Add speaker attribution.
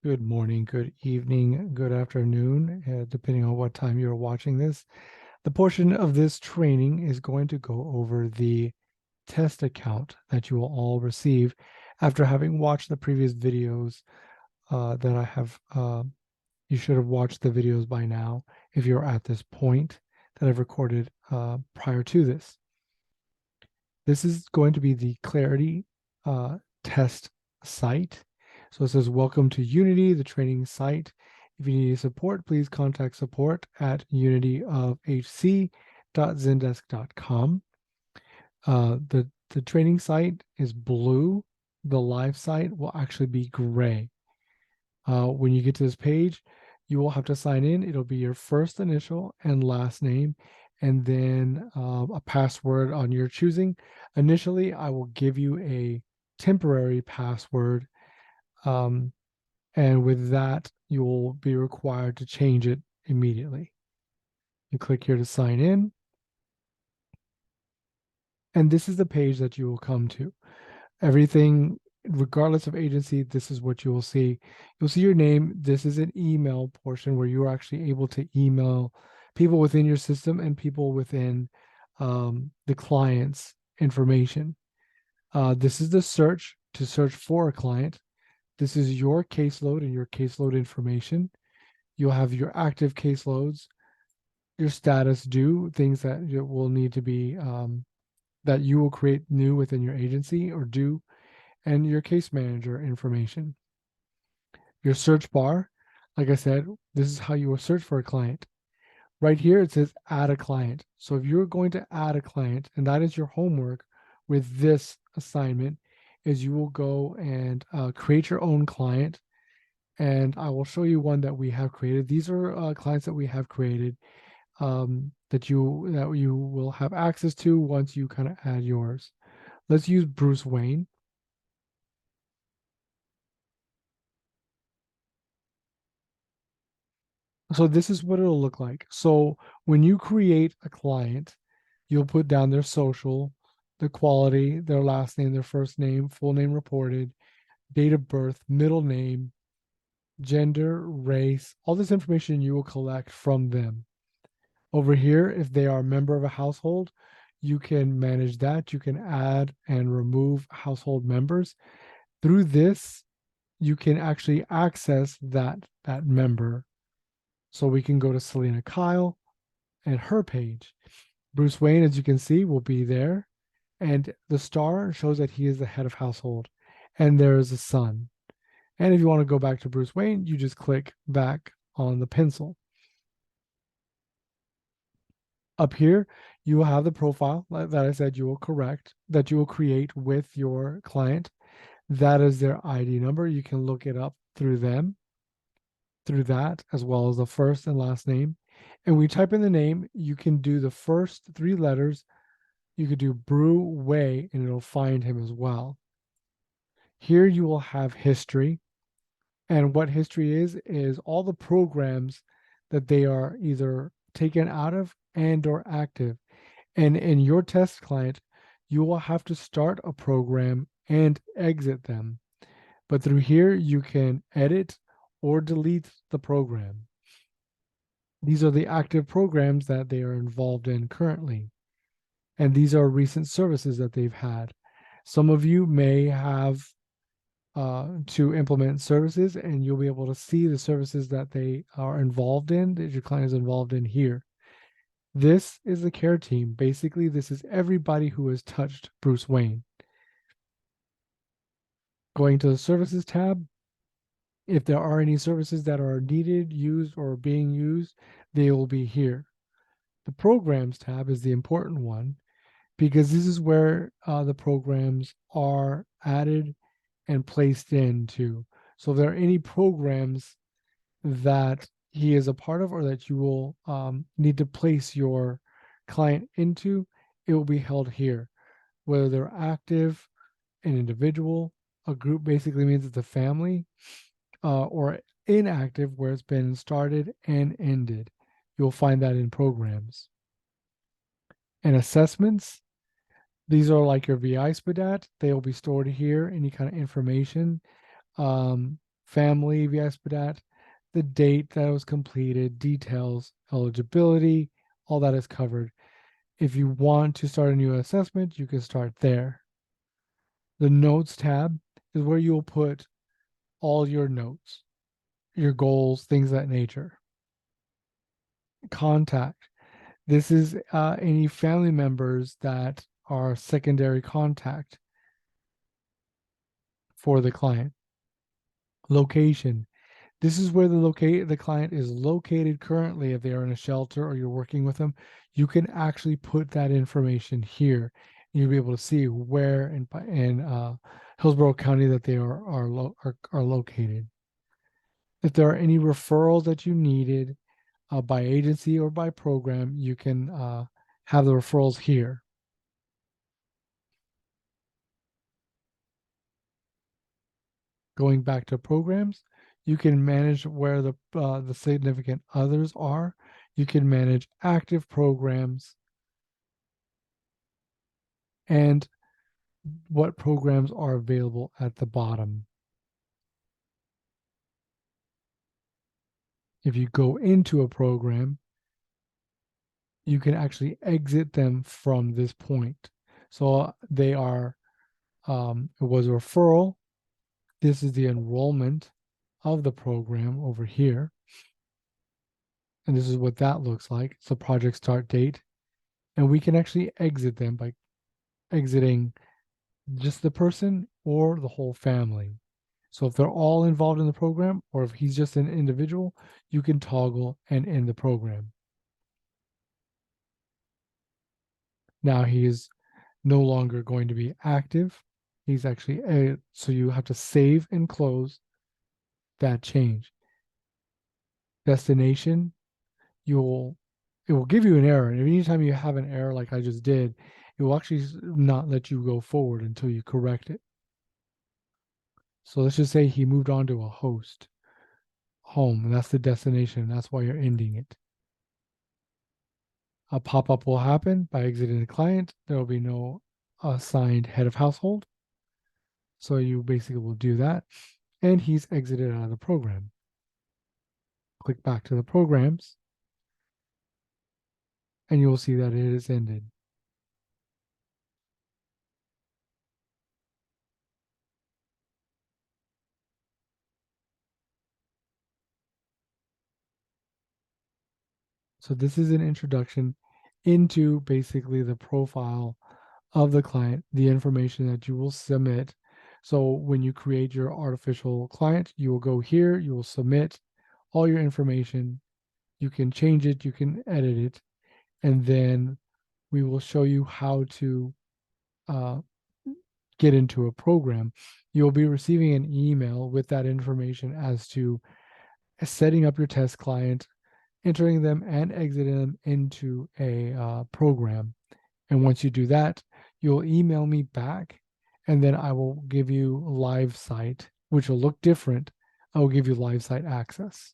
Speaker 1: Good morning, good evening, good afternoon, depending on what time you're watching this. The portion of this training is going to go over the test account that you will all receive after having watched the previous videos that I have. You should have watched the videos by now if you're at this point that I've recorded prior to this. This is going to be the Clarity test site. So it says, welcome to Unity, the training site. If you need support, please contact support at unityofhc.zendesk.com. The training site is blue. The live site will actually be gray. When you get to this page, you will have to sign in. It'll be your first initial and last name, and then a password on your choosing. Initially, I will give you a temporary password, and with that, you will be required to change it immediately. You click here to sign in, and this is the page that you will come to. Everything, regardless of agency, this is what you will see. You'll see your name. This is an email portion where you're actually able to email people within your system and people within the client's information. This is the search to search for a client. This is your caseload and your caseload information. You'll have your active caseloads, your status due, things that will need to be that you will create new within your agency or due, and your case manager information. Your search bar, like I said, this is how you will search for a client. Right here, it says add a client. So if you're going to add a client, and that is your homework with this assignment, is you will go and create your own client. And I will show you one that we have created. These are clients that we have created that you will have access to once you kind of add yours. Let's use Bruce Wayne. So this is what it'll look like. So when you create a client, you'll put down their social, the quality, their last name, their first name, full name reported, date of birth, middle name, gender, race, all this information you will collect from them. Over here, if they are a member of a household, you can manage that. You can add and remove household members. Through this, you can actually access that member. So we can go to Selena Kyle and her page. Bruce Wayne, as you can see, will be there. And the star shows that he is the head of household. And there is a son. And if you want to go back to Bruce Wayne, you just click back on the pencil. Up here, you will have the profile that I said you will correct, that you will create with your client. That is their ID number. You can look it up through them, through that, as well as the first and last name. And when you type in the name, you can do the first three letters. You could do Brew Way, and it'll find him as well. Here you will have history. And what history is all the programs that they are either taken out of and or active. And in your test client, you will have to start a program and exit them. But through here, you can edit or delete the program. These are the active programs that they are involved in currently. And these are recent services that they've had. Some of you may have to implement services, and you'll be able to see the services that they are involved in, that your client is involved in here. This is the care team. Basically, this is everybody who has touched Bruce Wayne. Going to the services tab, if there are any services that are needed, used, or being used, they will be here. The programs tab is the important one because this is where the programs are added and placed into. So if there are any programs that he is a part of or that you will need to place your client into, it will be held here. Whether they're active, an individual, a group basically means it's a family, or inactive where it's been started and ended. You'll find that in programs. And assessments, these are like your VI SPDAT. They will be stored here, any kind of information family if you asked for that, the date that it was completed, details, eligibility, all that is covered. If you want to start a new assessment, you can start there. The notes tab is where you'll put all your notes, your goals, things of that nature. Contact. This is any family members that are secondary contact for the client. Location. This is where the client is located currently. If they are in a shelter or you're working with them, you can actually put that information here. You'll be able to see where in Hillsborough County that they are located. If there are any referrals that you needed by agency or by program, you can have the referrals here. Going back to programs, you can manage where the significant others are. You can manage active programs and what programs are available at the bottom. If you go into a program, you can actually exit them from this point. So they are, it was a referral. This is the enrollment of the program over here. And this is what that looks like. It's the project start date. And we can actually exit them by exiting just the person or the whole family. So if they're all involved in the program, or if he's just an individual, you can toggle and end the program. Now he is no longer going to be active. He's actually, so you have to save and close that change. Destination, it will give you an error. And anytime you have an error like I just did, it will actually not let you go forward until you correct it. So let's just say he moved on to a host home, and that's the destination. That's why you're ending it. A pop-up will happen by exiting the client. There will be no assigned head of household. So you basically will do that. And he's exited out of the program. Click back to the programs, and you will see that it is ended. So this is an introduction into basically the profile of the client, the information that you will submit. So when you create your artificial client, you will go here, you will submit all your information. You can change it, you can edit it, and then we will show you how to get into a program. You'll be receiving an email with that information as to setting up your test client, entering them and exiting them into a program. And once you do that, you'll email me back, and then I will give you live site, which will look different. I will give you live site access.